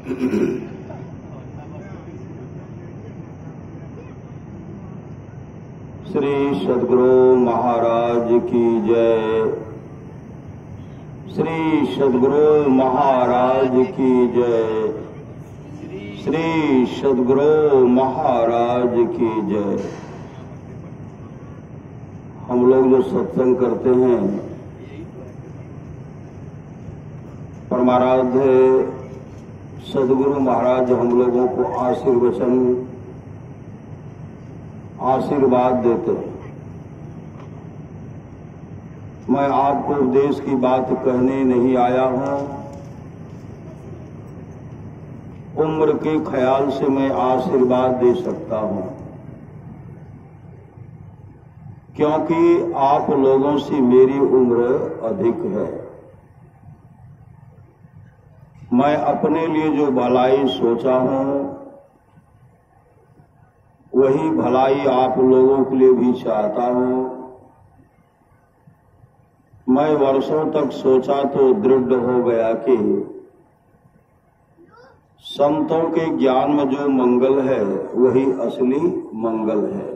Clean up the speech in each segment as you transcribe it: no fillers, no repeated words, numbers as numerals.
श्री सद्गुरु महाराज की जय। श्री सद्गुरु महाराज की जय। श्री सद्गुरु महाराज की जय। हम लोग जो सत्संग करते हैं, परमाराध्य सद्गुरु महाराज हम लोगों को आशीर्वाद देते हैं। मैं आपको उपदेश की बात कहने नहीं आया हूं। उम्र के ख्याल से मैं आशीर्वाद दे सकता हूं, क्योंकि आप लोगों से मेरी उम्र अधिक है। मैं अपने लिए जो भलाई सोचा हूं, वही भलाई आप लोगों के लिए भी चाहता हूं। मैं वर्षों तक सोचा तो दृढ़ हो गया कि संतों के ज्ञान में जो मंगल है वही असली मंगल है।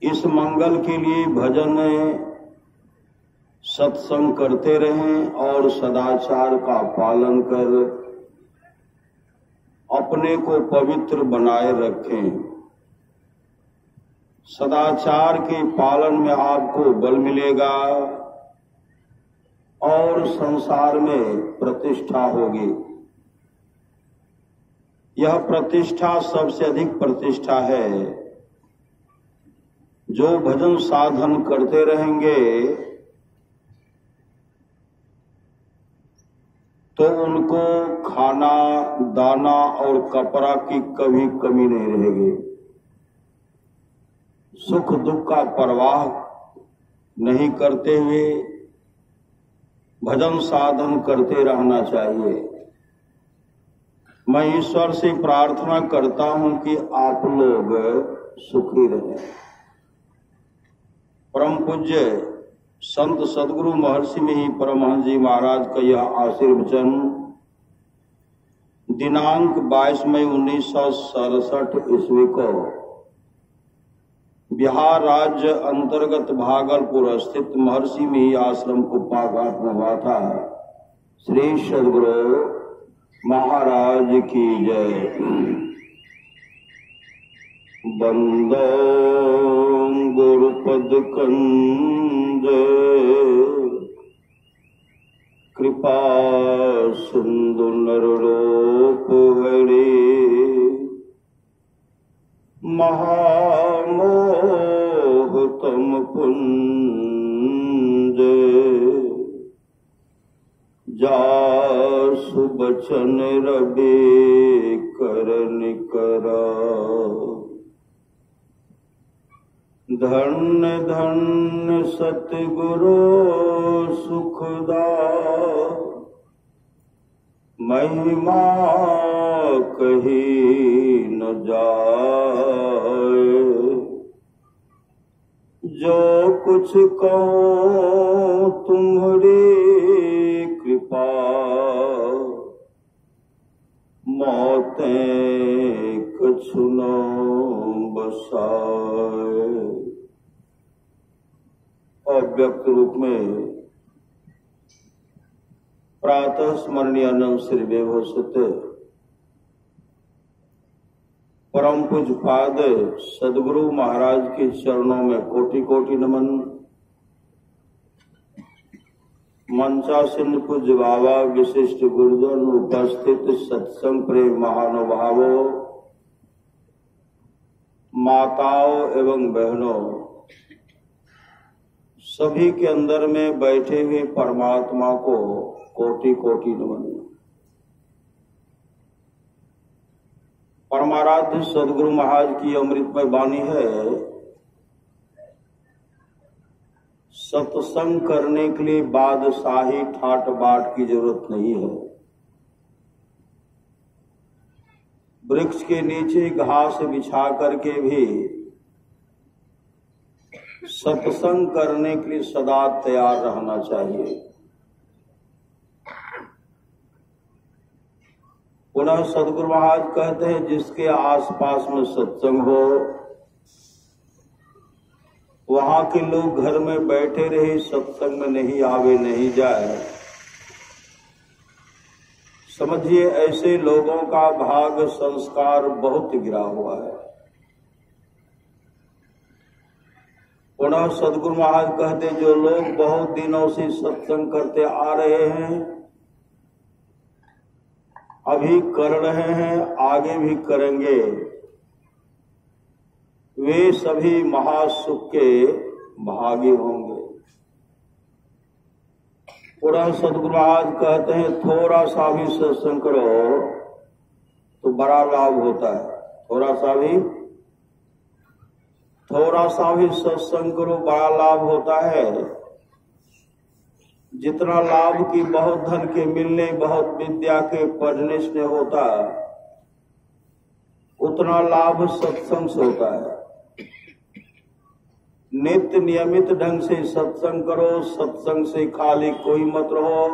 इस मंगल के लिए भजन सत्संग करते रहें और सदाचार का पालन कर अपने को पवित्र बनाए रखें। सदाचार के पालन में आपको बल मिलेगा और संसार में प्रतिष्ठा होगी। यह प्रतिष्ठा सबसे अधिक प्रतिष्ठा है। जो भजन साधन करते रहेंगे तो उनको खाना, दाना और कपड़ा की कभी कमी नहीं रहेगी। सुख दुख का परवाह नहीं करते हुए भजन साधन करते रहना चाहिए। मैं ईश्वर से प्रार्थना करता हूं कि आप लोग सुखी रहें। परम पूज्य संत सद्गुरु महर्षि में ही परमहंस जी महाराज का यह आशीर्वचन दिनांक 22 मई 1967 ईस्वी को बिहार राज्य अंतर्गत भागलपुर स्थित महर्षि में ही आश्रम कुप्पाघाट में हुआ था। श्री सद्गुरु महाराज की जय। बंदो गुरुपद कंज कृपा सिंधु नररूप हरि महामोह तम पुंज जासु बचन रवि करन करा। धन्य धन्य सतगुरु सुखदा महिमा कही न जाए। जो कुछ कहो तुम्हारी कृपा मौतें कछु न बसाए। अव्यक्त रूप में प्रातः स्मरणीय अनंत श्री वैभव सत्य परम पूज्य पाद सद्गुरु महाराज के चरणों में कोटि कोटि नमन। मंचासीन पूज्य बाबा, विशिष्ट गुरुजन, उपस्थित सत्संग प्रेम महानुभावों, माताओं एवं बहनों, सभी के अंदर में बैठे हुए परमात्मा को कोटि कोटि नमन। परमाराध्य सद्गुरु महाराज की अमृतमय वाणी है, सत्संग करने के लिए बादशाही ठाट बाट की जरूरत नहीं है। वृक्ष के नीचे घास बिछा करके भी सत्संग करने के लिए सदा तैयार रहना चाहिए। पुनः सदगुरु महाराज कहते हैं जिसके आसपास में सत्संग हो, वहां के लोग घर में बैठे रहे, सत्संग में नहीं आवे नहीं जाए, समझिए ऐसे लोगों का भाग संस्कार बहुत गिरा हुआ है। पुनः सदगुरु महाराज कहते जो लोग बहुत दिनों से सत्संग करते आ रहे हैं, अभी कर रहे हैं, आगे भी करेंगे, वे सभी महासुख के भागी होंगे। पुनः सदगुरु महाराज कहते हैं थोड़ा सा भी सत्संग करो तो बड़ा लाभ होता है। थोड़ा सा भी सत्संग करो बड़ा लाभ होता है। जितना लाभ की बहुत धन के मिलने, बहुत विद्या के पढ़ने से होता, उतना लाभ सत्संग से होता है। नित्य नियमित ढंग से सत्संग करो, सत्संग से खाली कोई मत रहो।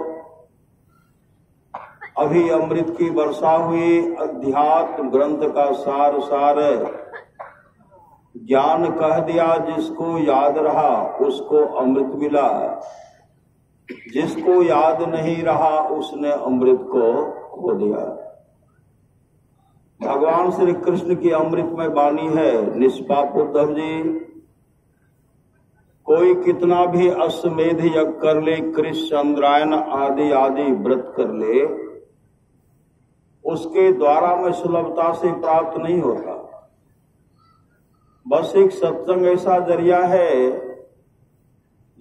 अभी अमृत की वर्षा हुई, अध्यात्म ग्रंथ का सार ज्ञान कह दिया, जिसको याद रहा उसको अमृत मिला, जिसको याद नहीं रहा उसने अमृत को खो दिया। भगवान श्री कृष्ण की अमृतमय वाणी है, निष्पाप उद्धव जी, कोई कितना भी अश्वमेध यज्ञ कर ले, कृष्ण चंद्रायन आदि आदि व्रत कर ले, उसके द्वारा में सुलभता से प्राप्त नहीं होता। बस एक सत्संग ऐसा जरिया है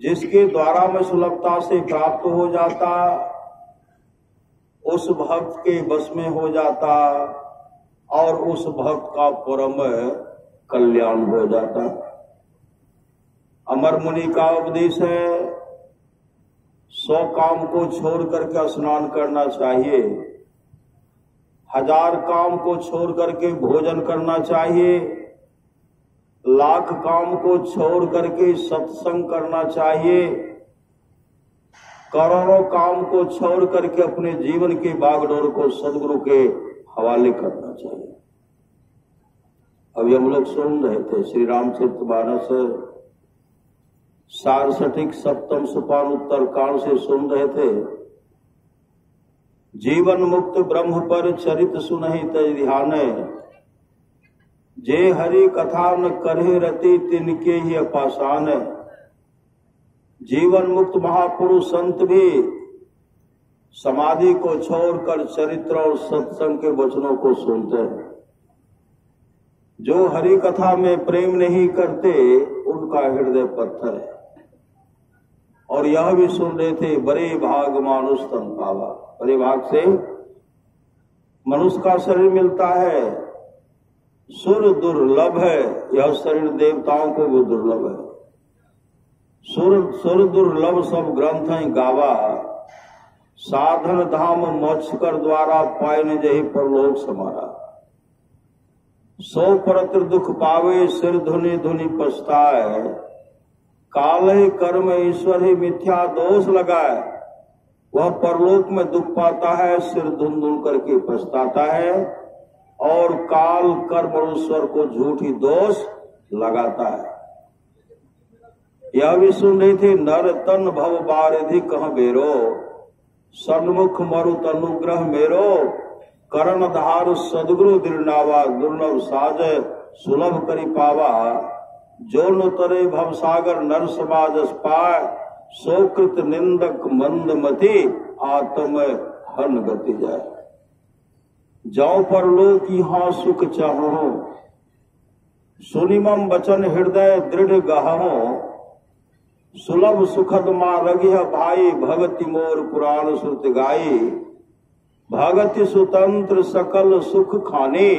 जिसके द्वारा में सुलभता से प्राप्त हो जाता, उस भक्त के बस में हो जाता और उस भक्त का परम कल्याण हो जाता। अमर मुनि का उपदेश है 100 काम को छोड़ करके स्नान करना चाहिए, 1000 काम को छोड़ करके भोजन करना चाहिए, 1,00,000 काम को छोड़ करके सत्संग करना चाहिए, करोड़ों काम को छोड़ करके अपने जीवन की बागडोर को सदगुरु के हवाले करना चाहिए। अभी हम लोग सुन रहे थे श्री रामचरितमानस 66 सप्तम सोपान उत्तर कांड से सुन रहे थे। जीवन मुक्त ब्रह्म पर चरित सुनहि तज ध्यान, जे हरि कथा न करे रति तिनके ही अपासान। जीवन मुक्त महापुरुष संत भी समाधि को छोड़कर चरित्र और सत्संग के वचनों को सुनते हैं। जो हरि कथा में प्रेम नहीं करते उनका हृदय पत्थर है। और यह भी सुन रहे थे बड़े भाग मानुष तन पावा, बड़े भाग से मनुष्य का शरीर मिलता है, सुर दुर्लभ है, यह शरीर देवताओं को भी दुर्लभ है। सुर दुर्लभ सब ग्रंथ हैं गावा, साधन धाम मोक्ष कर द्वारा पाए न जही परलोक समारा। 100 परत्र दुख पावे सिर धुनि धुनि पछताए, काल ही कर्म ईश्वर ही मिथ्या दोष लगाए। वह परलोक में दुख पाता है, सिर धुन धुन करके पछताता है और काल कर्म ईश्वर को झूठी दोष लगाता है। यह भी सुन रही थी नर तन भव बारिधि कह बेरो, सन्मुख मरुत अनुग्रह मेरो। करण धार सदगुरु दिरनावा, दुर्लभ साज सुलभ करी पावा। जो न तरे भवसागर नर समाज पाय, सोकृत निंदक मंदमति आत्म हन गति जाए। जाओ परलोक यहाँ सुख चाहो, सुनिमम वचन हृदय दृढ़ गहो। सुलभ सुखद मारगिह भाई, भगति मोर पुराण श्रुत गाई। भगति सुतंत्र सकल सुख खाने,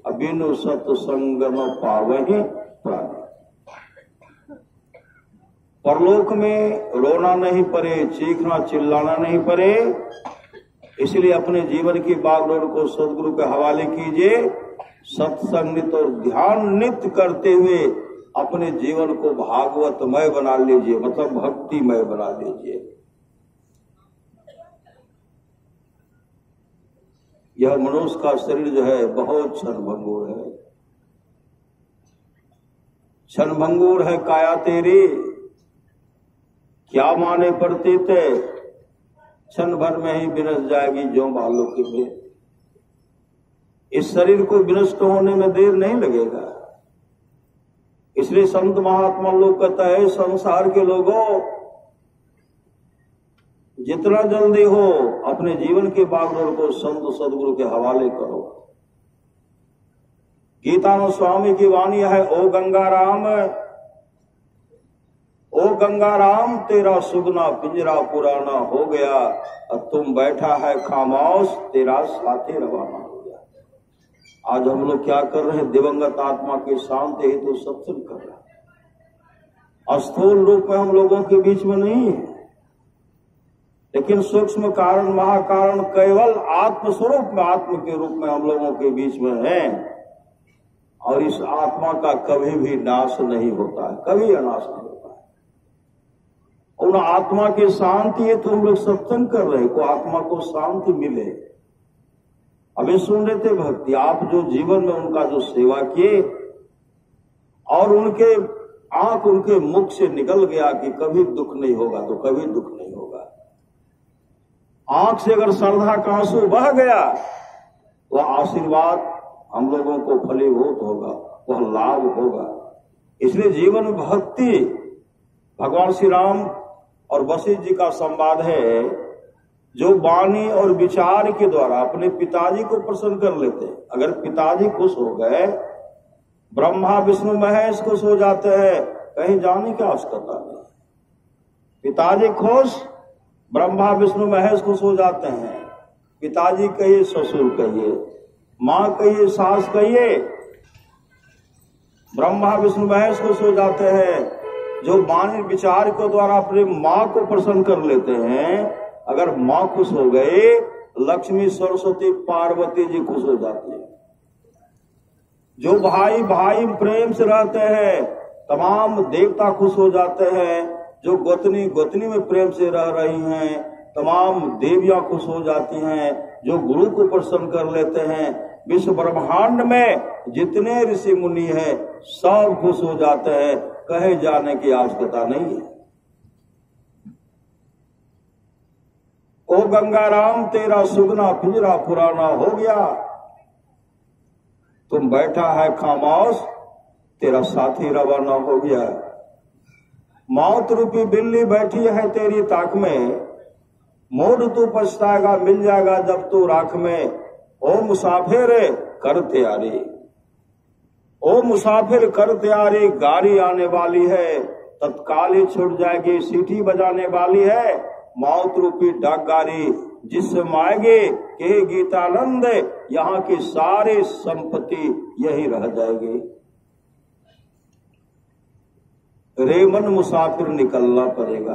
अबिनु सत्संगम पावहि प्राणी। परलोक में रोना नहीं पड़े, चीखना चिल्लाना नहीं पड़े, इसलिए अपने जीवन की बागडोर को सदगुरु के हवाले कीजिए। सत्संग नित्य और ध्यान नित्य करते हुए अपने जीवन को भागवतमय बना लीजिए, मतलब भक्तिमय बना लीजिए। यह मनुष्य का शरीर जो है बहुत क्षणभंगुर है, क्षणभंगुर है काया तेरी, क्या माने पड़ती थे, क्षण भर में ही विनष्ट जाएगी जो बालों की भेंट। इस शरीर को विनष्ट होने में देर नहीं लगेगा। इसलिए संत महात्मा लोग कहता है संसार के लोगों जितना जल्दी हो अपने जीवन के बागडोर को संत सदगुरु के हवाले करो। गीता में स्वामी की वाणी है, ओ गंगा राम तेरा सुगना पिंजरा पुराना हो गया, अब तुम बैठा है खामोश तेरा साथी रवाना हो गया। आज हम लोग क्या कर रहे हैं, दिवंगत आत्मा के शांति हेतु तो सत्संग कर रहे हैं। स्थूल रूप में हम लोगों के बीच में नहीं है, लेकिन सूक्ष्म कारण महाकारण केवल आत्मस्वरूप में आत्म के रूप में हम लोगों के बीच में है। और इस आत्मा का कभी भी नाश नहीं होता है, कभी अनाश नहीं होता है। उन आत्मा की शांति है तो हम लोग सत्संग कर रहे हैं को आत्मा को शांति मिले। अभी सुन रहे थे भक्ति, आप जो जीवन में उनका जो सेवा किए और उनके आंख उनके मुख से निकल गया कि कभी दुख नहीं होगा, तो कभी दुख नहीं होगा। आंख से अगर श्रद्धा का आंसू बह गया, वह आशीर्वाद हम लोगों को फलीभूत होगा, वह लाभ होगा। इसलिए जीवन भक्ति भगवान श्री राम और वशिष्ठ जी का संवाद है, जो वाणी और विचार के द्वारा अपने पिताजी को प्रसन्न कर लेते हैं। अगर पिताजी खुश हो गए, ब्रह्मा विष्णु महेश खुश हो जाते हैं, कहीं जाने की आवश्यकता नहीं। पिताजी खुश, ब्रह्मा विष्णु महेश खुश हो जाते हैं। पिताजी कहिए, ससुर कहिए, माँ कहिए, सास कहिए, ब्रह्मा विष्णु महेश खुश हो जाते हैं। जो वाणी विचार के द्वारा अपने माँ को प्रसन्न कर लेते हैं, अगर माँ खुश हो गए, लक्ष्मी सरस्वती पार्वती जी खुश हो जाती है। जो भाई भाई प्रेम से रहते हैं, तमाम देवता खुश हो जाते हैं। जो गोतनी गोतनी में प्रेम से रह रही हैं, तमाम देवियां खुश हो जाती हैं। जो गुरु को प्रसन्न कर लेते हैं, विश्व ब्रह्मांड में जितने ऋषि मुनि हैं सब खुश हो जाते हैं, कहे जाने की आवश्यकता नहीं है। ओ गंगा राम तेरा सुगना पिंजरा पुराना हो गया, तुम बैठा है खामोश तेरा साथी रवाना हो गया। मौत रूपी बिल्ली बैठी है तेरी ताक में, मोड़ तू पछताएगा मिल जाएगा जब तू राख में। ओ मुसाफिर कर तैयारी, ओ मुसाफिर कर तैयारी, गाड़ी आने वाली है, तत्काल ही छूट जाएगी, सीटी बजाने वाली है। मौत रूपी डाक गाड़ी जिससे आएगी के गीतानंद, यहाँ की सारी संपत्ति यही रह जाएगी। रे मन मुसाफिर निकलना पड़ेगा।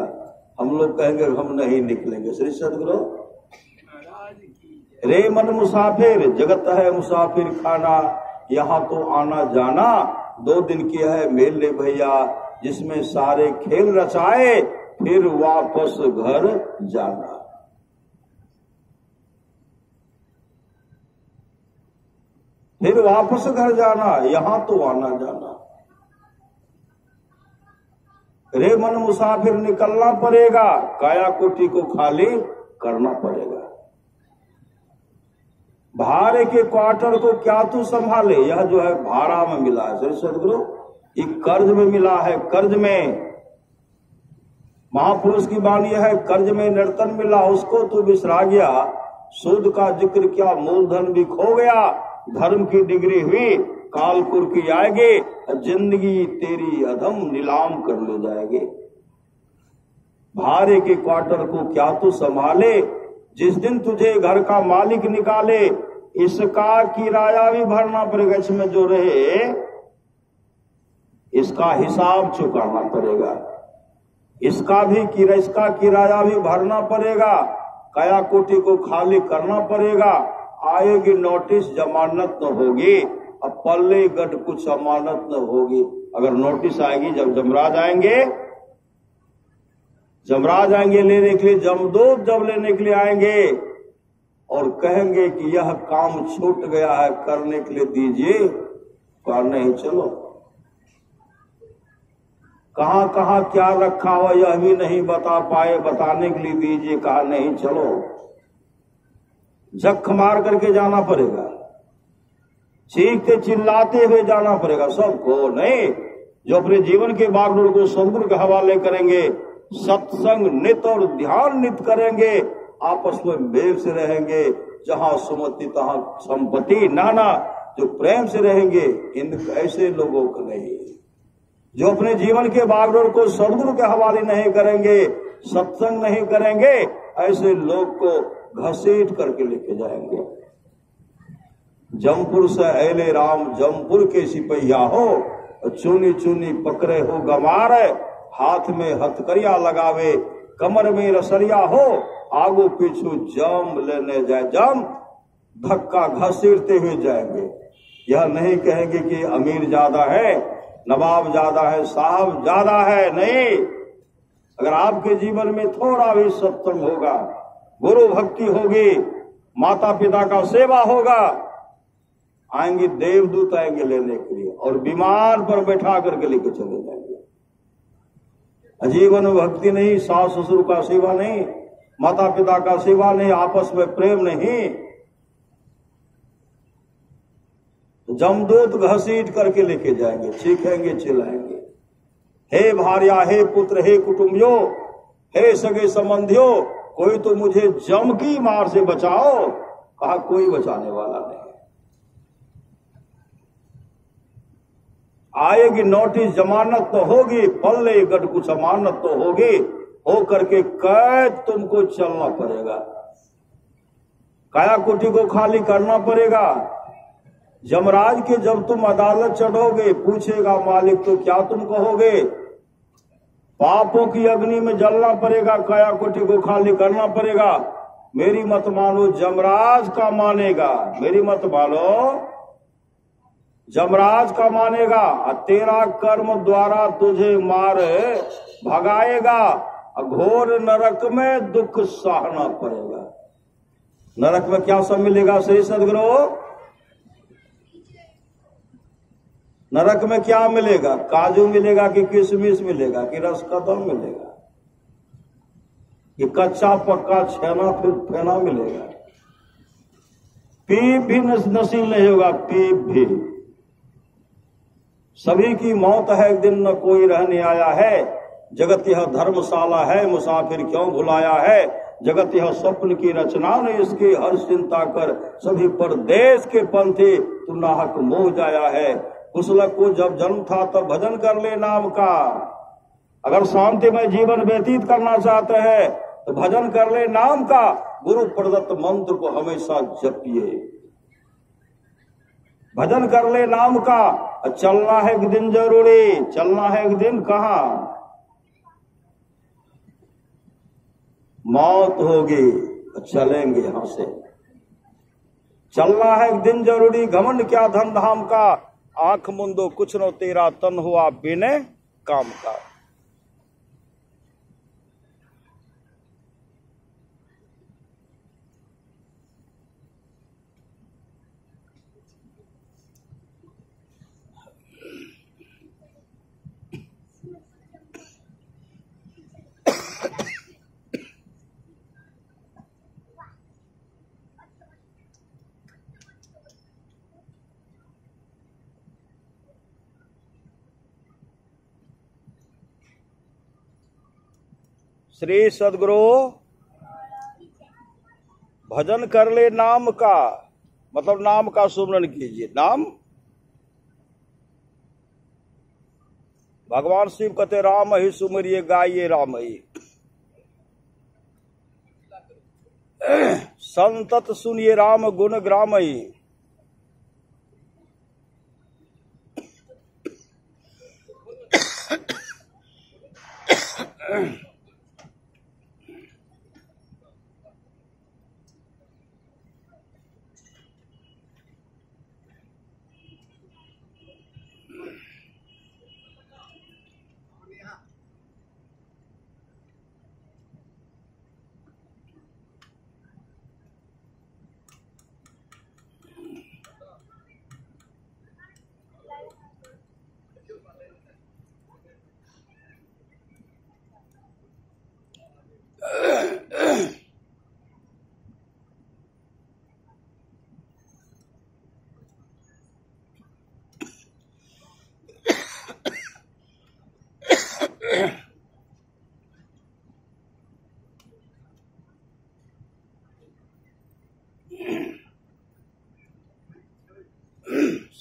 हम लोग कहेंगे हम नहीं निकलेंगे, श्री सदगुरु। रे मन मुसाफिर, जगत है मुसाफिर खाना, यहाँ तो आना जाना 2 दिन की है मेल ले भैया, जिसमें सारे खेल रचाए फिर वापस घर जाना। फिर वापस घर जाना, यहाँ तो आना जाना। रे मन मुसाफिर निकलना पड़ेगा, काया कोठी को खाली करना पड़ेगा। भाड़े के क्वार्टर को क्या तू संभाले, यह जो है भाड़ा में मिला है श्री सदगुरु, ये कर्ज में मिला है। कर्ज में महापुरुष की वाणी है, कर्ज में नर्तन मिला उसको तू बिसरा गया। सूद का जिक्र क्या मूलधन भी खो गया, धर्म की डिग्री हुई कालपुर की आएगी, जिंदगी तेरी अधम नीलाम कर ले जाएगी। भाड़े के क्वार्टर को क्या तू संभाले, जिस दिन तुझे घर का मालिक निकाले, इसका किराया भी भरना पड़ेगा। इसमें जो रहे इसका हिसाब चुकाना पड़ेगा, इसका किराया भी भरना पड़ेगा, काया कोठी को खाली करना पड़ेगा। आएगी नोटिस, जमानत न होगी, अब पल्ले गढ़ कुछ अमानत न होगी। अगर नोटिस आएगी, जब जमराज आएंगे लेने के लिए, जमदूत जब लेने के लिए आएंगे, और कहेंगे कि यह काम छूट गया है, करने के लिए दीजिए, कहा नहीं चलो। कहां कहां क्या रखा हो यह भी नहीं बता पाए, बताने के लिए दीजिए, कहा नहीं चलो। जख मार करके जाना पड़ेगा, चीखते चिल्लाते हुए जाना पड़ेगा सबको, नहीं। जो अपने जीवन के बागडोर को सदगुरु के हवाले करेंगे, सत्संग नित और ध्यान नित करेंगे, आपस में मेल से रहेंगे, जहां सुमति तहां संपत्ति, नाना जो प्रेम से रहेंगे, इन ऐसे लोगों को नहीं। जो अपने जीवन के बागडोर को सदगुरु के हवाले नहीं करेंगे, सत्संग नहीं करेंगे, ऐसे लोग को घसीट करके लेके जाएंगे। जमपुर से अले राम जमपुर के सिपहिया हो, चुनी चुनी पकड़े हो गमार, हाथ में हथकरिया लगावे, कमर में रसरिया हो, आगू पीछू जम लेने जाए, जम धक्का घसीटते हुए जाएंगे। यह नहीं कहेंगे कि अमीर ज्यादा है, नवाब ज्यादा है, साहब ज्यादा है, नहीं। अगर आपके जीवन में थोड़ा भी सत्संग होगा, गुरु भक्ति होगी, माता पिता का सेवा होगा, आएंगे देवदूत आएंगे लेने के लिए और विमान पर बैठा करके लेके चले जाएंगे। जीवन में भक्ति नहीं, सास ससुर का सेवा नहीं, माता पिता का सेवा नहीं, आपस में प्रेम नहीं, जमदूत घसीट करके लेके जाएंगे, चीखेंगे चिल्लाएंगे, हे भार्या, हे पुत्र, हे कुटुंबियों, हे सगे संबंधियों, कोई तो मुझे जम की मार से बचाओ। कहा कोई बचाने वाला नहीं। आएगी नोटिस, जमानत तो होगी, पल्ले गढ़ कुछ अमानत तो होगी, हो करके कैद तुमको चलना पड़ेगा, काया कुटी को खाली करना पड़ेगा। जमराज के जब तुम अदालत चढ़ोगे, पूछेगा मालिक तो क्या तुम कहोगे? पापों की अग्नि में जलना पड़ेगा, काया कुटी को खाली करना पड़ेगा। मेरी मत मानो, जमराज का मानेगा, मेरी मत मानो, जमराज का मानेगा। तेरा कर्म द्वारा तुझे मार भगाएगा, घोर नरक में दुख सहना पड़ेगा। नरक में क्या सब मिलेगा सही सदगुरु? नरक में क्या मिलेगा? काजू मिलेगा कि किशमिश मिलेगा कि रसकदम मिलेगा कि कच्चा पक्का छेना फिर फेना मिलेगा? पीप भी नसीब नहीं होगा, पीप भी। सभी की मौत है एक दिन, न कोई रहने आया है। जगत यह धर्मशाला है, मुसाफिर क्यों भुलाया है? जगत यह स्वप्न की रचना ने, इसकी हर चिंता कर सभी परदेश के पंथे तू नाहक मोह जाया है। कुशलक को जब जन्म था तब भजन कर ले नाम का। अगर शांतिमय जीवन व्यतीत करना चाहते हैं तो भजन कर ले नाम का। गुरु प्रदत्त मंत्र को हमेशा जपिए, भजन कर ले नाम का। चलना है एक दिन जरूरी, चलना है एक दिन, कहां मौत होगी, चलेंगे यहां से। चलना है एक दिन जरूरी, घमंड क्या धन धाम का। आंख मुंदो कुछ नो तेरा, तन हुआ बिने काम का। श्री सदगुरु भजन कर ले नाम का, मतलब नाम का सुमरन कीजिए। नाम भगवान शिव कहते राम ही सुमरिए गाइए राम ही। संतत सुनिए राम गुण ग्राम ही।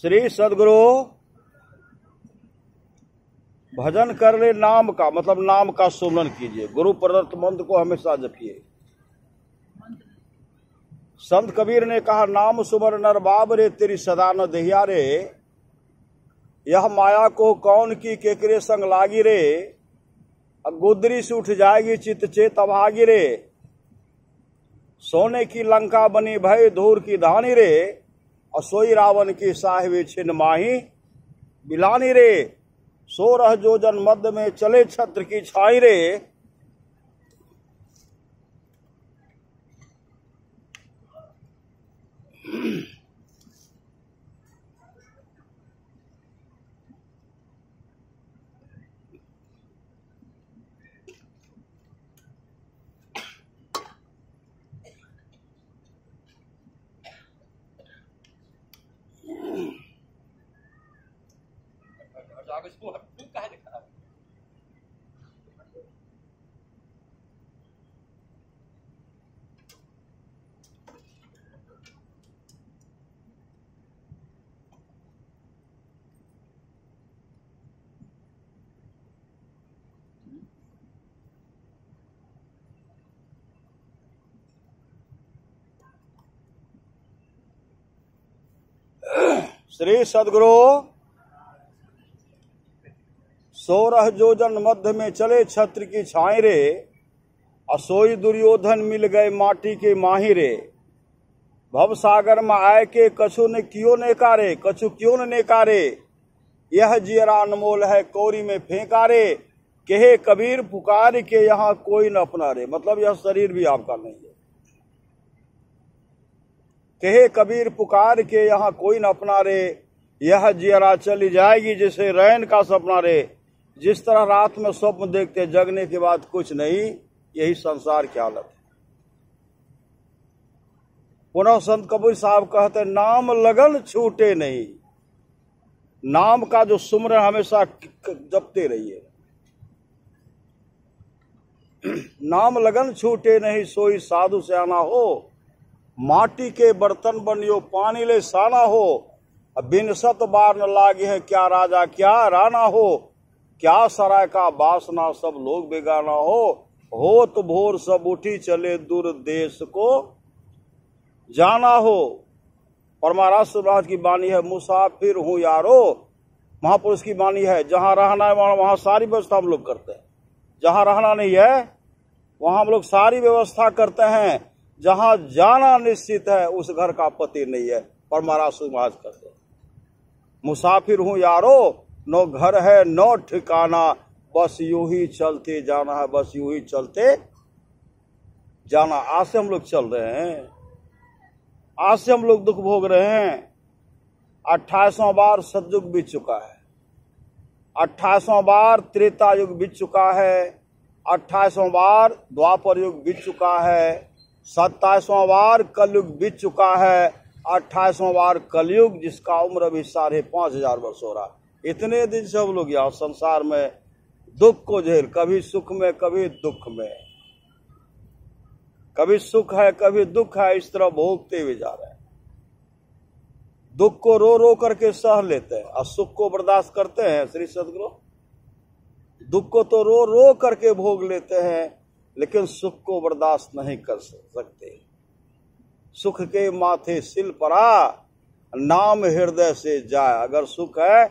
श्री सदगुरु भजन कर ले नाम का, मतलब नाम का सुमरन कीजिए, गुरु प्रदत्त मंत्र को हमेशा जपिए। संत कबीर ने कहा, नाम सुमर नर बाब रे तेरी सदा न दहिया रे, यह माया को कौन की केकरे संग लागी रे, अब गुदरी से उठ जाएगी चित चेत अभागी रे, सोने की लंका बनी भय धूर की धानी रे, और सोई रावण की साहिबी छिन माही बिलानी रे, 16 जोजन मध्य में चले छत्र की छाई रे। श्री सदगुरु 16 जोजन मध्य में चले छत्र की छाई रे, असोई दुर्योधन मिल गए माटी के माही रे, भव सागर में आए के कछु ने क्यों ने कारे, कछु क्यों ने कारे, यह जियरा अनमोल है कोरी में फेंका रे, कहे कबीर पुकार के यहाँ कोई न अपना रे, मतलब यह शरीर भी आपका नहीं है। कहे कबीर पुकार के यहाँ कोई न अपना रे, यह जियरा चली जाएगी जैसे रैन का सपना रे, जिस तरह रात में स्वप्न देखते जगने के बाद कुछ नहीं, यही संसार की हालत है। पुनः संत कबीर साहब कहते, नाम लगन छूटे नहीं, नाम का जो सुमरन हमेशा जपते रहिए। नाम लगन छूटे नहीं सोई साधु सयाना हो, माटी के बर्तन बनियो पानी ले साना हो, बिन सत बार न लागे है क्या राजा क्या राना हो, क्या सराय का बासना सब लोग बेगाना हो तो भोर सब उठी चले दूर देश को जाना हो। और महाराज महाराज की वाणी है, मुसाफिर हूँ यारो, महापुरुष की वाणी है, जहां रहना है वहां सारी व्यवस्था हम लोग करते हैं, जहां रहना नहीं है वहां हम लोग सारी व्यवस्था करते हैं, जहां जाना निश्चित है उस घर का पति नहीं है, पर महाराज महाराज करते हैं। मुसाफिर हूँ यारो, नो घर है नो ठिकाना, बस यूं ही चलते जाना है, बस यूं ही चलते जाना। आज से हम लोग चल रहे हैं, आज से हम लोग दुख भोग रहे हैं। 28वां बार सतयुग बीत चुका है, 28वां बार त्रेता युग बीत चुका है, 28वां बार द्वापर युग बीत चुका है, 27वां बार कलयुग बीत चुका है, 28वां बार कलयुग जिसका उम्र अभी 5,500 वर्ष हो रहा। इतने दिन से हम लोग यहाँ संसार में दुख को झेल, कभी सुख में कभी दुख में, कभी सुख है कभी दुख है, इस तरह भोगते हुए जा रहे हैं। दुख को रो रो करके सह लेते हैं और सुख को बर्दाश्त करते हैं। श्री सदगुरु दुख को तो रो रो करके भोग लेते हैं, लेकिन सुख को बर्दाश्त नहीं कर सकते। सुख के माथे सिल पड़ा, नाम हृदय से जाए। अगर सुख है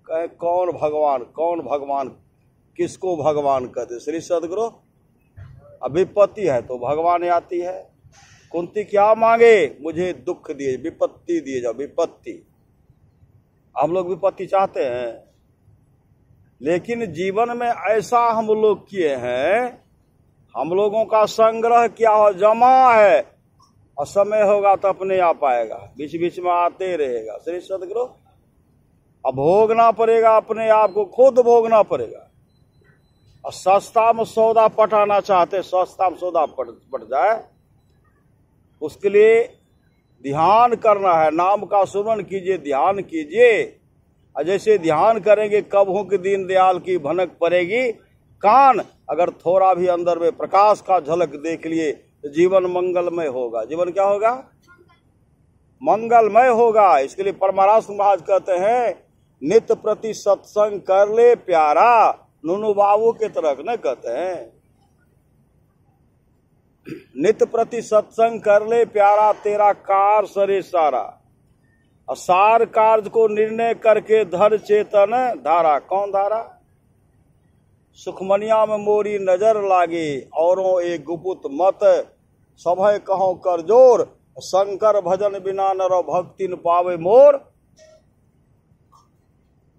कहे कौन भगवान, किसको भगवान कहते। श्री सदगुरु विपत्ति है तो भगवान आती है। कुंती क्या मांगे, मुझे दुख दिए, विपत्ति दिए जाओ, विपत्ति। हम लोग विपत्ति चाहते हैं, लेकिन जीवन में ऐसा हम लोग किए हैं, हम लोगों का संग्रह क्या हो जमा है, और समय होगा तो अपने आप आएगा, बीच बीच में आते रहेगा। श्री सदगुरु अब भोगना पड़ेगा, अपने आप को खुद भोगना पड़ेगा। और सस्ता में सौदा पटाना चाहते, सस्ता में सौदा पट जाए, उसके लिए ध्यान करना है। नाम का सुमरन कीजिए, ध्यान कीजिए। और जैसे ध्यान करेंगे कब हो कि दीन दयाल की भनक पड़ेगी कान। अगर थोड़ा भी अंदर में प्रकाश का झलक देख लिए तो जीवन मंगलमय होगा। जीवन क्या होगा? मंगलमय होगा। इसके लिए परमारास महाराज कहते हैं नित्य प्रति सत्संग कर ले प्यारा, नूनू बाबू के तरफ न कहते हैं। नित्य प्रति सत्संग कर ले प्यारा, तेरा कार सरे सारा। सार कार्य को निर्णय करके धर चेतन धारा। कौन धारा? सुखमनिया में मोरी नजर लागे, औरों एक गुपुत मत, सभय कहो कर जोर, शंकर भजन बिना नर भक्ति न पावे मोर।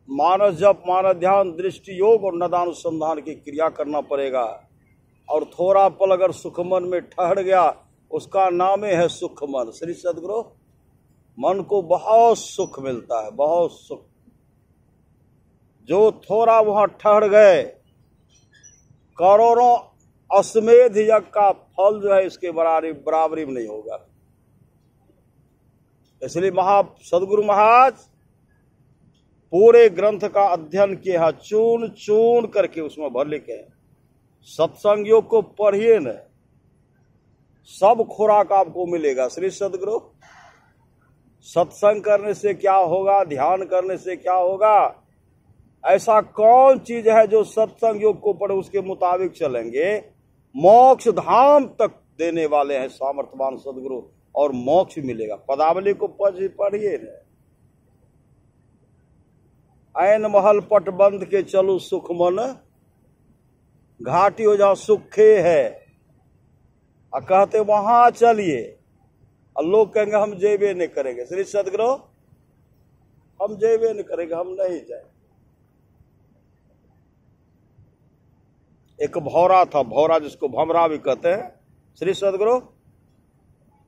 मानस जप, मानस ध्यान, दृष्टि योग और नदानुसंधान की क्रिया करना पड़ेगा। और थोड़ा पल अगर सुखमन में ठहर गया, उसका नाम है सुखमन। श्री सद्गुरु, मन को बहुत सुख मिलता है, बहुत सुख। जो थोड़ा वहां ठहर गए, करोड़ों अश्वमेध यज्ञ का फल जो है इसके बराबरी में नहीं होगा। इसलिए सदगुरु महाराज पूरे ग्रंथ का अध्ययन किया, चून चून करके उसमें भर लिखे हैं। सत्संग योग को पढ़िए न, सब खुराक आपको मिलेगा। श्री सद्गुरु, सत्संग करने से क्या होगा, ध्यान करने से क्या होगा, ऐसा कौन चीज है जो सत्संग योग को पढ़े उसके मुताबिक चलेंगे, मोक्ष धाम तक देने वाले हैं सामर्थ्यवान सद्गुरु, और मोक्ष मिलेगा। पदावली को पढ़िए न। ऐन महल पट बंद के चलो सुख मन, घाटी हो जहां सुखे है, और कहते वहां चलिए, और लोग कहेंगे हम जेबे नहीं करेंगे। श्री सद्गुरु, हम जेबे नहीं करेंगे, हम नहीं जाए। एक भौरा था, भौरा जिसको भमरा भी कहते हैं। श्री सद्गुरु,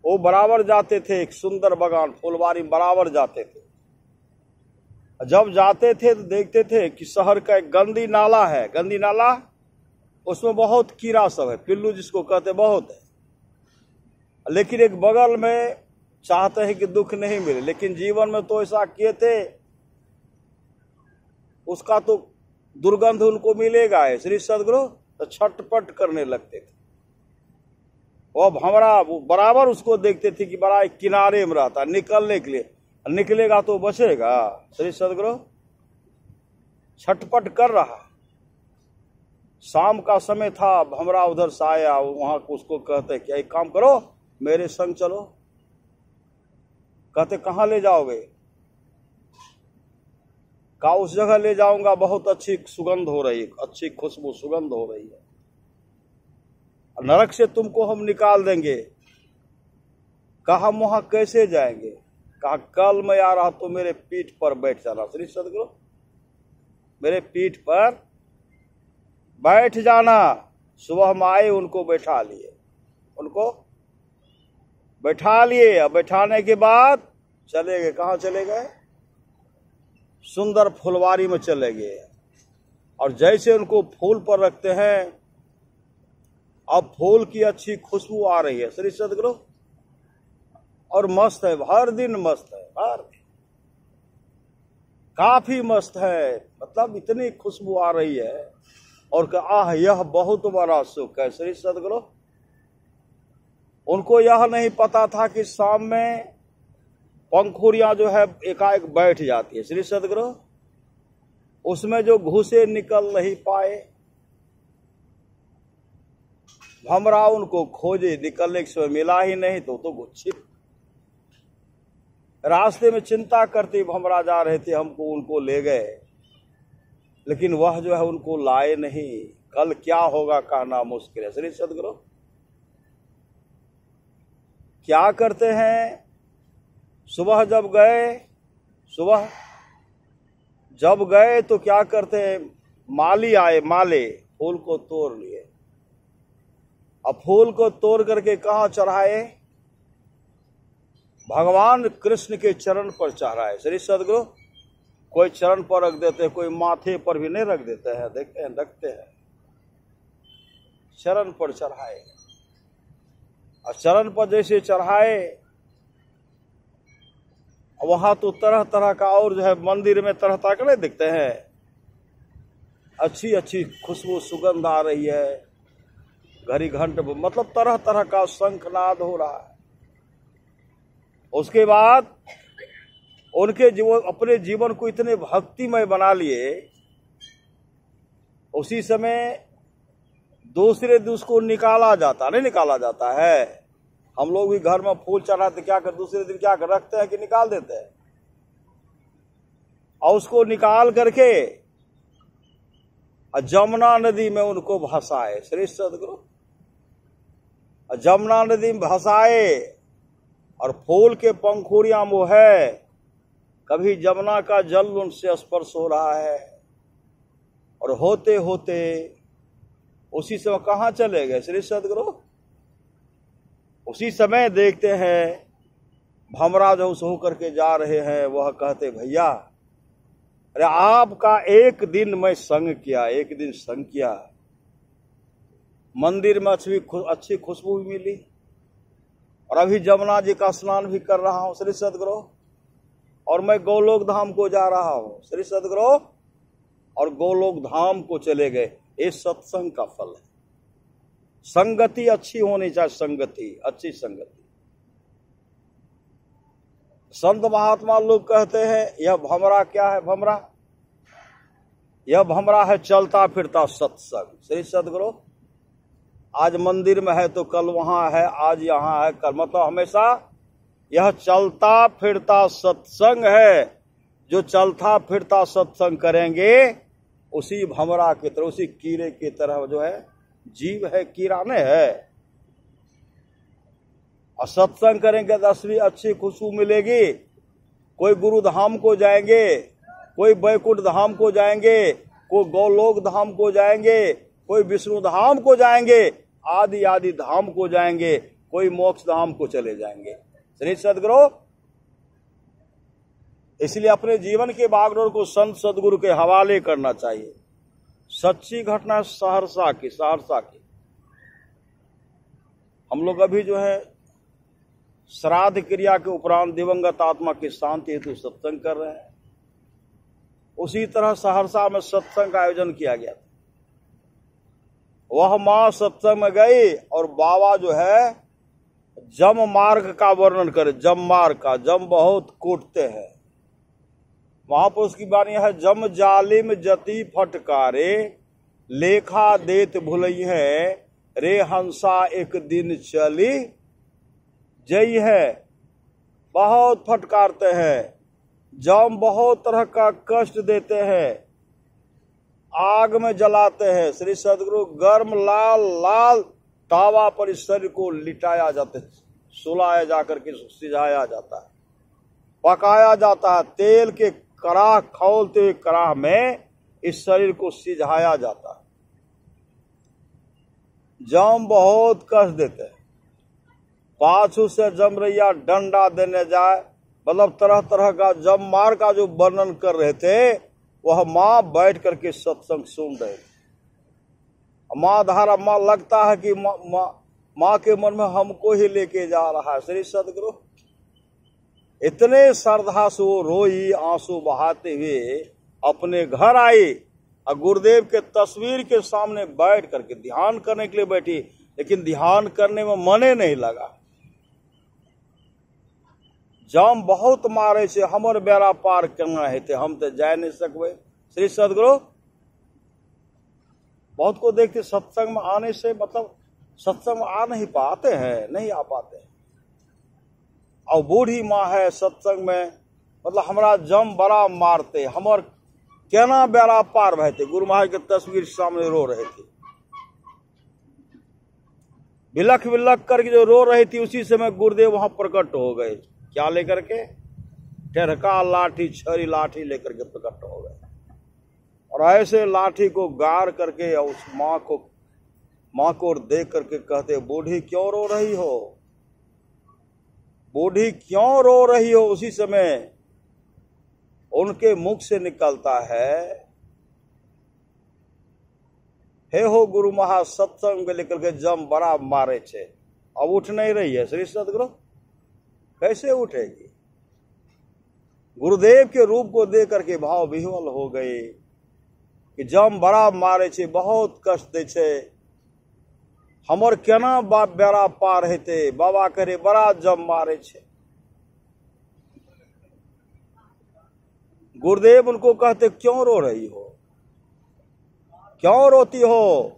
वो बराबर जाते थे, एक सुंदर बगान फुलवारी बराबर जाते थे। जब जाते थे तो देखते थे कि शहर का एक गंदी नाला है, गंदी नाला, उसमें बहुत कीड़ा सब है, पिल्लू जिसको कहते बहुत है। लेकिन एक बगल में चाहते हैं कि दुख नहीं मिले, लेकिन जीवन में तो ऐसा किए थे, उसका तो दुर्गंध उनको मिलेगा है। श्री सद्गुरु, तो छटपट करने लगते थे। वो भमरा बराबर उसको देखते थे कि बड़ा किनारे में रहता, निकलने के लिए, निकलेगा तो बचेगा। श्री सद्गुरु, छटपट कर रहा। शाम का समय था, भमरा उधर से आया, वहां उसको कहते कि एक काम करो, मेरे संग चलो। कहते कहां ले जाओगे? कहा उस जगह ले जाऊंगा, बहुत अच्छी सुगंध हो रही है, अच्छी खुशबू सुगंध हो रही है, नरक से तुमको हम निकाल देंगे। कहा हम वहां कैसे जाएंगे? कहा कल मैं आ रहा तो मेरे पीठ पर बैठ जाना। श्री सद्गुरु, मेरे पीठ पर बैठ जाना। सुबह हम आए, उनको बैठा लिए, उनको बैठा लिए। अब बैठाने के बाद चले गए। कहाँ चले गए? सुंदर फुलवारी में चले गए। और जैसे उनको फूल पर रखते हैं, अब फूल की अच्छी खुशबू आ रही है। श्री सद्गुरु, और मस्त है, हर दिन मस्त है, हर दिन काफी मस्त है, मतलब इतनी खुशबू आ रही है। और आह, यह बहुत बड़ा सुख है। श्री सद्गुरु, उनको यह नहीं पता था कि शाम में पंखुड़ियां जो है एकाएक बैठ जाती है। श्री सद्गुरु, उसमें जो घुसे निकल नहीं पाए। भमरा उनको खोजे, निकलने के समय मिला ही नहीं, तो गुच्छित। रास्ते में चिंता करते भमरा जा रहे थे, हमको उनको ले गए, लेकिन वह जो है उनको लाए नहीं। कल क्या होगा कहना मुश्किल है। श्री सद्गुरु, क्या करते हैं? सुबह जब गए तो क्या करते हैं? माली आए, माले फूल को तोड़ लिए। अब फूल को तोड़ करके कहाँ चढ़ाए? भगवान कृष्ण के चरण पर चढ़ाए। श्री सद्गुरु, कोई चरण पर रख देते हैं, कोई माथे पर भी नहीं रख देते हैं, देखते हैं, रखते हैं, चरण पर चढ़ाए। और चरण पर जैसे चढ़ाए, वहां तो तरह तरह का, और जो है मंदिर में तरह तरह के नहीं दिखते हैं, अच्छी अच्छी खुशबू सुगंध आ रही है, घड़ी घंट, मतलब तरह तरह का शंखनाद हो रहा है। उसके बाद उनके जीवन, अपने जीवन को इतने भक्तिमय बना लिए, उसी समय दूसरे दिन उसको निकाला जाता, नहीं निकाला जाता है। हम लोग भी घर में फूल चढ़ाते, क्या कर दूसरे दिन क्या कर रखते हैं कि निकाल देते हैं, और उसको निकाल करके जमुना नदी में उनको भसाए। श्री सदगुरु जमुना नदी में भसाए, और फूल के पंखुड़ियां वो है, कभी जमुना का जल उनसे स्पर्श हो रहा है, और होते होते उसी समय कहां चले गए श्री सदगुरु? उसी समय देखते हैं भमरा जो उस होकर के जा रहे हैं, वह कहते भैया अरे आपका एक दिन मैं संग किया, एक दिन संग किया, मंदिर में अच्छी खुशबू भी मिली, और अभी जमुना जी का स्नान भी कर रहा हूं श्री सदगुरु, और मैं गोलोक धाम को जा रहा हूं श्री सदगुरु, और गोलोक धाम को चले गए। ये सत्संग का फल है। संगति अच्छी होनी चाहिए, संगति, अच्छी संगति। संत महात्मा लोग कहते हैं यह भमरा क्या है? भमरा, यह भमरा है चलता फिरता सत्संग। श्री सदगुरु आज मंदिर में है तो कल वहां है, आज यहां है, कल, मतलब हमेशा यह चलता फिरता सत्संग है। जो चलता फिरता सत्संग करेंगे उसी भमरा की तरह, उसी कीड़े की तरह जो है, जीव है, कीड़ा नहीं है। और सत्संग करेंगे तो असली अच्छी खुशबू मिलेगी। कोई गुरु धाम को जाएंगे, कोई बैकुंठ धाम को जाएंगे, कोई गोलोक धाम को जाएंगे, कोई विष्णु धाम को जाएंगे, आदि आदि धाम को जाएंगे, कोई मोक्ष धाम को चले जाएंगे। श्री सदगुरु इसलिए अपने जीवन के बागडोर को संत सदगुरु के हवाले करना चाहिए। सच्ची घटना सहरसा की, सहरसा की। हम लोग अभी जो है श्राद्ध क्रिया के उपरांत दिवंगत आत्मा की शांति हेतु सत्संग कर रहे हैं। उसी तरह सहरसा में सत्संग का आयोजन किया गया था। वह मां सत्संग में गई और बाबा जो है जम मार्ग का वर्णन करे। जम मार्ग का, जम बहुत कूटते हैं। वहां पर उसकी बानी है, जम जालिम जति फटकारे, लेखा देत भुलई है, रे हंसा एक दिन चली जई है। बहुत फटकारते हैं, जम बहुत तरह का कष्ट देते हैं, आग में जलाते हैं। श्री सदगुरु गर्म लाल लाल तावा पर इस शरीर को लिटाया जाता है, सुलाया जाकर के सिझाया जाता है, पकाया जाता है। तेल के कड़ाह, खौलते हुए कड़ाह में इस शरीर को सिझाया जाता है। जम बहुत कष्ट देते हैं। पाछू से जमरैया डंडा देने जाए, मतलब तरह तरह का जम मार का जो वर्णन कर रहे थे, वह माँ बैठ करके सत्संग सुन रहे थे। माँ धारा, माँ लगता है कि माँ के मन में हमको ही लेके जा रहा है। श्री सदगुरु इतने श्रद्धा से वो रोई, आंसू बहाते हुए अपने घर आई, और गुरुदेव के तस्वीर के सामने बैठ करके ध्यान करने के लिए बैठी, लेकिन ध्यान करने में मने नहीं लगा। जम बहुत मारे से हमर बेड़ा पार करना है, हम तो जा नहीं सकते। श्री सदगुरु बहुत को देखते सत्संग में आने से, मतलब सत्संग में आ नहीं पाते हैं, नहीं आ पाते हैं। और बूढ़ी माँ है सत्संग में, मतलब हमारा जम बड़ा मारते, हमर केना बेड़ा पार भैते। गुरु महाराज के तस्वीर सामने रो रहे थे, बिलख बिलख करके जो रो रही थी, उसी समय गुरुदेव वहां प्रकट हो गए। क्या लेकर के? टेरका लाठी, छरी लाठी लेकर के प्रकट हो गए, और ऐसे लाठी को गाड़ करके उस माँ को देख करके कहते, बूढ़ी क्यों रो रही हो, बूढ़ी क्यों रो रही हो। उसी समय उनके मुख से निकलता है, हे हो गुरु महा, सत्संग में लेकर के जम बड़ा मारे छे, अब उठ नहीं रही है। श्री सदगुरु कैसे उठेगी? गुरुदेव के रूप को देख करके भाव विह्वल हो गए कि जम बड़ा मारे छे, बहुत कष्ट दे छे, हमर केना बेड़ा पार हेते। बाबा करे बड़ा जम मारे छे। गुरुदेव उनको कहते, क्यों रो रही हो, क्यों रोती हो?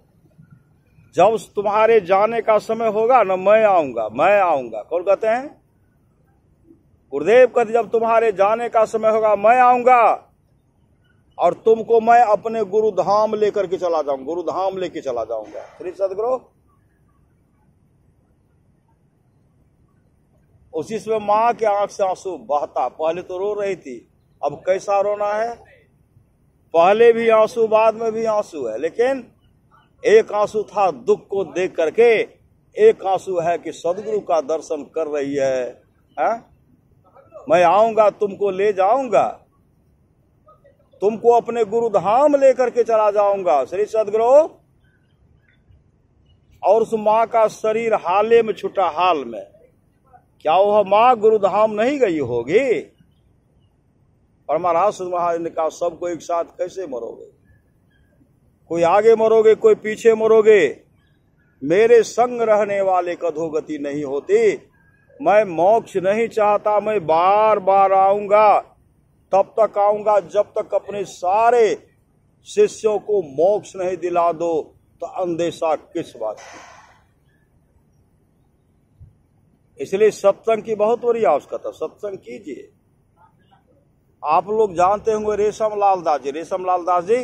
जब तुम्हारे जाने का समय होगा ना, मैं आऊंगा, मैं आऊंगा। कौन कहते हैं? गुरुदेव कहते, जब तुम्हारे जाने का समय होगा मैं आऊंगा और तुमको मैं अपने गुरुधाम लेकर के चला जाऊंगा, गुरुधाम लेके चला जाऊंगा। श्री सदगुरु। उसी समय मां के आंख से आंसू बहता। पहले तो रो रही थी, अब कैसा रोना है? पहले भी आंसू, बाद में भी आंसू है, लेकिन एक आंसू था दुख को देख करके, एक आंसू है कि सदगुरु का दर्शन कर रही है? मैं आऊंगा, तुमको ले जाऊंगा, तुमको अपने गुरुधाम लेकर के चला जाऊंगा। श्री सदगुरु। और उस मां का शरीर हाले में छूटा, हाल में। क्या वह मां गुरुधाम नहीं गई होगी? परमारास महाराज ने कहा, सबको एक साथ कैसे मरोगे? कोई आगे मरोगे, कोई पीछे मरोगे। मेरे संग रहने वाले कधोगति नहीं होती। मैं मोक्ष नहीं चाहता, मैं बार बार आऊंगा। तब तक आऊंगा जब तक अपने सारे शिष्यों को मोक्ष नहीं दिला दो, तो अंदेशा किस बात की? इसलिए सत्संग की बहुत बड़ी आवश्यकता। सत्संग कीजिए। आप लोग जानते होंगे रेशमलाल दास जी, रेशमलाल दास जी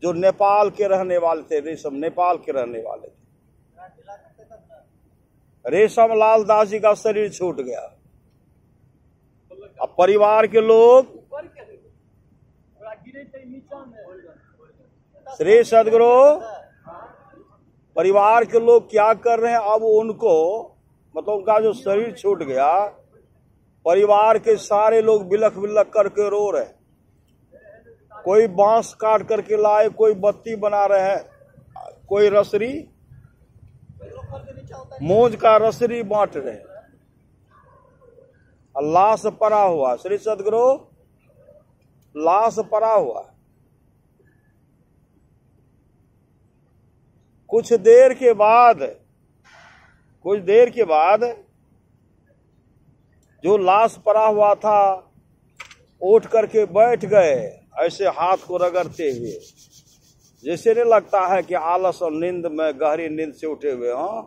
जो नेपाल के रहने वाले थे, रेशम नेपाल के रहने वाले थे। रेशमलाल दास जी का शरीर छूट गया। अब परिवार के लोग, श्री सदगुरु, परिवार के लोग क्या कर रहे हैं? अब उनको, मतलब उनका जो शरीर छूट गया, परिवार के सारे लोग बिलख बिलख करके रो रहे। कोई बांस काट करके लाए, कोई बत्ती बना रहे हैं, कोई रसरी, मोज का रसरी बांट रहे। लाश पड़ा हुआ। श्री सदगुरु, लाश पड़ा हुआ। कुछ देर के बाद जो लाश पड़ा हुआ था उठ करके बैठ गए, ऐसे हाथ को रगड़ते हुए, जैसे नहीं लगता है कि आलस और नींद में, गहरी नींद से उठे हुए हों।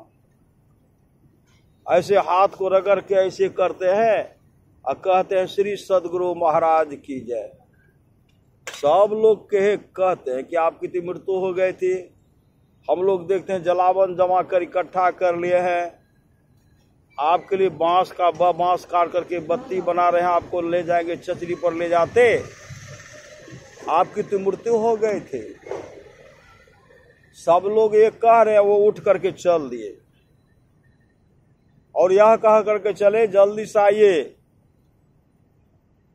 ऐसे हाथ को रगड़ के ऐसे करते हैं और कहते हैं, श्री सदगुरु महाराज की जय। सब लोग कहते हैं कि आपकी तो मृत्यु हो गई थी। हम लोग देखते हैं जलावन जमा कर इकट्ठा कर लिए हैं, आपके लिए बांस काट करके बत्ती बना रहे हैं, आपको ले जाएंगे, चचरी पर ले जाते। आपकी तो मृत्यु हो गई थी। सब लोग ये कह रहे हैं, वो उठ करके चल दिए और यह कह करके चले, जल्दी से आइए,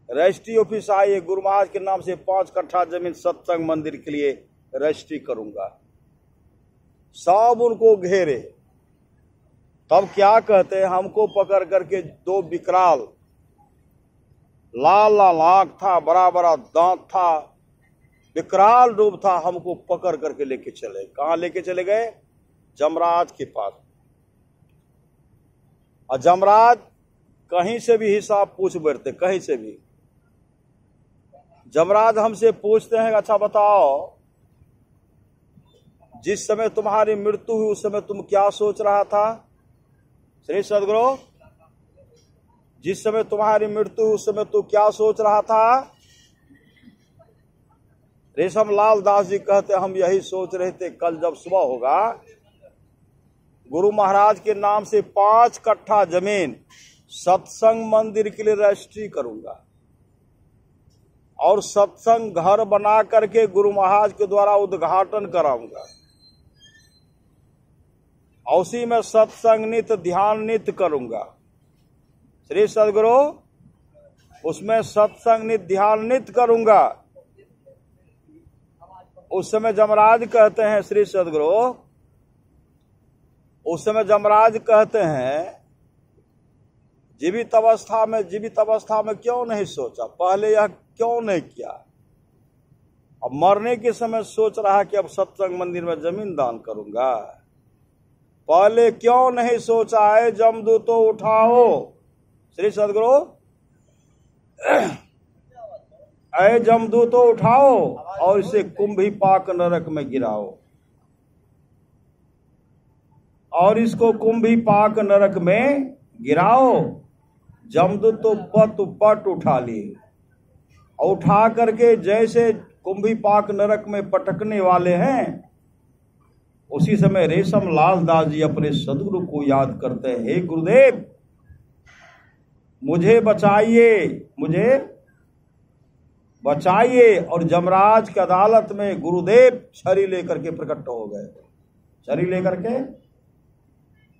रजिस्ट्री ऑफिस आइए, गुरु महाराज के नाम से 5 कट्ठा जमीन सत्संग मंदिर के लिए रजिस्ट्री करूंगा। सब उनको घेरे। तब क्या कहते हैं? हमको पकड़ करके 2 विकराल, लाल लाल आंख था, बड़ा बड़ा दांत था, विकराल रूप था, हमको पकड़ करके लेके चले। कहां लेके चले गए? जमराज के पास। और जमराज कहीं से भी हिसाब पूछ बैठते, कहीं से भी। जमराज हमसे पूछते हैं, अच्छा बताओ, जिस समय तुम्हारी मृत्यु हुई उस समय तुम क्या सोच रहा था? श्री सदगुरु, जिस समय तुम्हारी मृत्यु उस समय तू क्या सोच रहा था? रेशमलाल दास जी कहते, हम यही सोच रहे थे, कल जब सुबह होगा गुरु महाराज के नाम से 5 कट्ठा जमीन सत्संग मंदिर के लिए रजिस्ट्री करूंगा और सत्संग घर बना करके गुरु महाराज के द्वारा उद्घाटन कराऊंगा। उसी में सत्संग नित्य, ध्यान नित्य करूंगा। श्री सदगुरु, उसमें सत्संग नित्य, ध्यान नित्य करूंगा। उस समय जमराज कहते हैं, श्री सदगुरु, उस समय जमराज कहते हैं, जीवित अवस्था में क्यों नहीं सोचा? पहले यह क्यों नहीं किया? अब मरने के समय सोच रहा कि अब सत्संग मंदिर में जमीन दान करूंगा। पहले क्यों नहीं सोचा है? जमदूतो उठाओ। श्री सदगुरु, ऐ जमदूतो उठाओ और इसे कुंभीपाक नरक में गिराओ, और इसको कुंभीपाक नरक में गिराओ। जमदूत तो पट उठा लिए, और उठा करके जैसे कुंभीपाक नरक में पटकने वाले हैं, उसी समय रेशम लाल दास जी अपने सदगुरु को याद करते हैं, हे गुरुदेव मुझे बचाइए, मुझे बचाइए। और जमराज की अदालत में गुरुदेव छड़ी लेकर के प्रकट हो गए, छड़ी लेकर के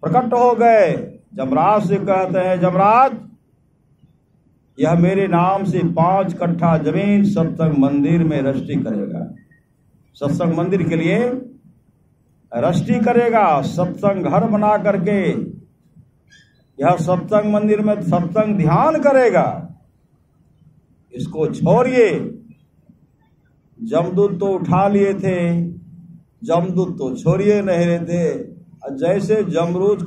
प्रकट हो गए। जमराज से कहते हैं, जमराज यह मेरे नाम से 5 कट्ठा जमीन सत्संग मंदिर में रजिस्ट्री करेगा, सत्संग मंदिर के लिए रजिस्ट्री करेगा, सत्संग घर बना करके यह सत्संग मंदिर में सत्संग ध्यान करेगा, इसको छोड़िए। जमदूत तो उठा लिए थे, जमदूत तो छोड़िए नहीं रहे थे। जैसे जमदूत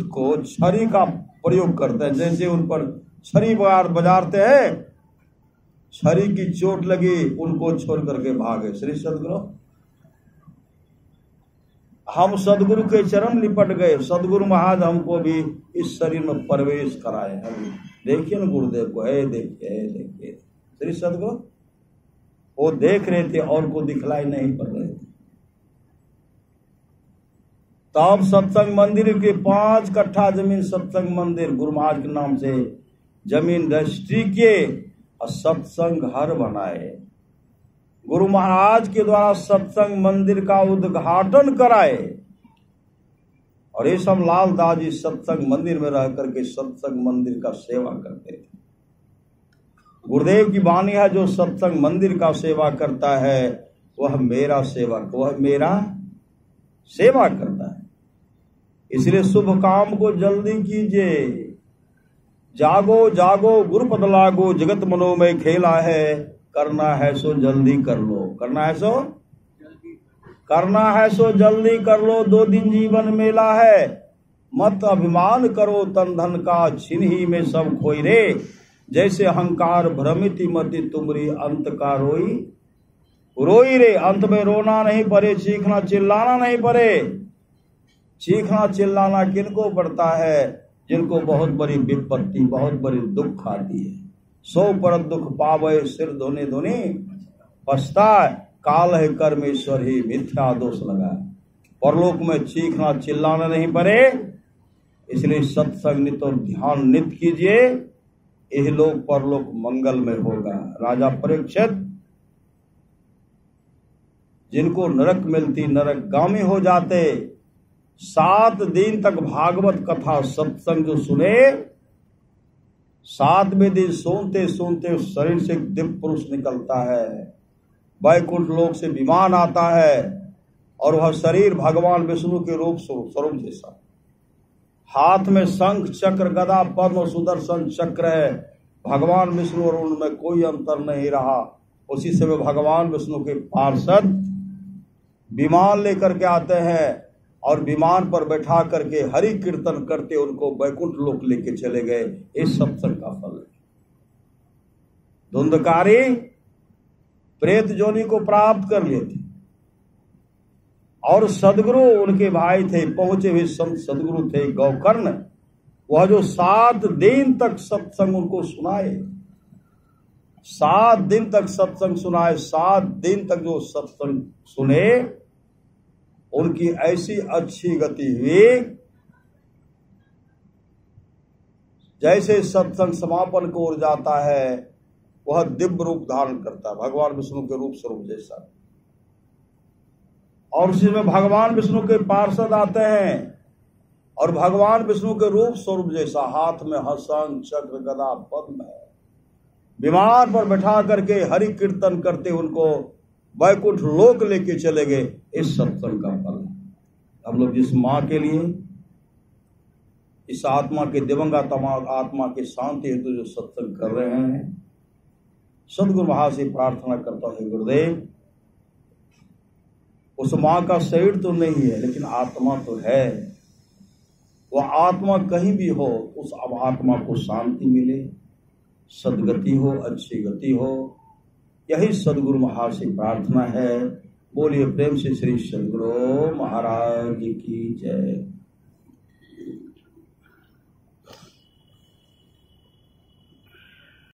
को छड़ी का प्रयोग करते हैं, जैसे उन पर छड़ी बजाते हैं, छड़ी की चोट लगी, उनको छोड़ करके भागे। श्री सदगुरु, हम सदगुरु के चरण लिपट गए, सदगुरु महाराज हमको भी इस शरीर में प्रवेश कराए। देखिए ना गुरुदेव को, देखिए श्री सदगुरु, वो देख रहे थे और को दिखलाई नहीं पड़ रहे थे। तब सत्संग मंदिर के 5 कट्ठा जमीन सत्संग मंदिर गुरु महाराज के नाम से जमीन रजिस्ट्री किए और सत्संग घर बनाए। गुरु महाराज के द्वारा सत्संग मंदिर का उद्घाटन कराए, और ये सब लाल दास जी सत्संग मंदिर में रह करके सत्संग मंदिर का सेवा करते थे। गुरुदेव की वाणी है, जो सत्संग मंदिर का सेवा करता है वह मेरा सेवक, वह मेरा सेवा करता है। इसलिए शुभ काम को जल्दी कीजिए, जागो जागो गुरुपद लागो, जगत मनोमय खेला है, करना है सो जल्दी कर लो, करना है सो जल्दी कर लो। 2 दिन जीवन मेला है, मत अभिमान करो तन धन का, छिनही में सब खोई रे। जैसे अहंकार भ्रमिति मति तुमरी, अंत का रोई रे। अंत में रोना नहीं पड़े, चीखना चिल्लाना नहीं पड़े। चीखना चिल्लाना किनको पड़ता है? जिनको बहुत बड़ी विपत्ति, बहुत बड़ी दुख आती है। 100 पर दुख पावे, सिर धोने धोने पछताए, काल है कर्मेश्वर ही मिथ्या दोष लगाए। परलोक में चीखना चिल्लाना नहीं पड़े, इसलिए सत्संग नित और ध्यान नित कीजिए, यह लोक परलोक मंगल में होगा। राजा परीक्षित, जिनको नरक मिलती नरक गामी हो जाते। 7 दिन तक भागवत कथा सत्संग जो सुने, 7वें दिन सुनते सुनते उस शरीर से दिव्य पुरुष निकलता है, वैकुंठ लोक से विमान आता है, और वह शरीर भगवान विष्णु के रूप स्वरूप जैसा। हाथ में शंख चक्र गदा पद्म सुदर्शन चक्र है। भगवान विष्णु और उनमें कोई अंतर नहीं रहा। उसी समय भगवान विष्णु के पार्षद विमान लेकर के आते हैं, और विमान पर बैठा करके हरि कीर्तन करते उनको वैकुंठ लोक लेके चले गए। इस सत्संग का फल है। धुंधकारी प्रेत जोनि को प्राप्त कर लिए थे, और सदगुरु उनके भाई थे, पहुंचे हुए संत सदगुरु थे गौकर्ण। वह जो 7 दिन तक सत्संग उनको सुनाए, 7 दिन तक सत्संग सुनाए, 7 दिन तक जो सत्संग सुने, उनकी ऐसी अच्छी गति हुई, जैसे सत्संग समापन को ओर जाता है वह दिव्य रूप धारण करता है, भगवान विष्णु के रूप स्वरूप जैसा। और उसी में भगवान विष्णु के पार्षद आते हैं, और भगवान विष्णु के रूप स्वरूप जैसा, हाथ में हसन चक्र गदा पद्म है, विमान पर बैठा करके हरि कीर्तन करते उनको वैकुंठ लोक लेके चले गए। इस सत्संग का फल हम लोग जिस माँ के लिए, इस आत्मा के दिवंगत आत्मा के शांति हेतु जो सत्संग कर रहे हैं, सदगुरु महाराज से प्रार्थना करता है, गुरुदेव उस माँ का शरीर तो नहीं है लेकिन आत्मा तो है। वह आत्मा कहीं भी हो, उस आत्मा को शांति मिले, सदगति हो, अच्छी गति हो। यही सदगुरु महाराज से प्रार्थना है। बोलिए प्रेम से श्री सदगुरु महाराज की जय।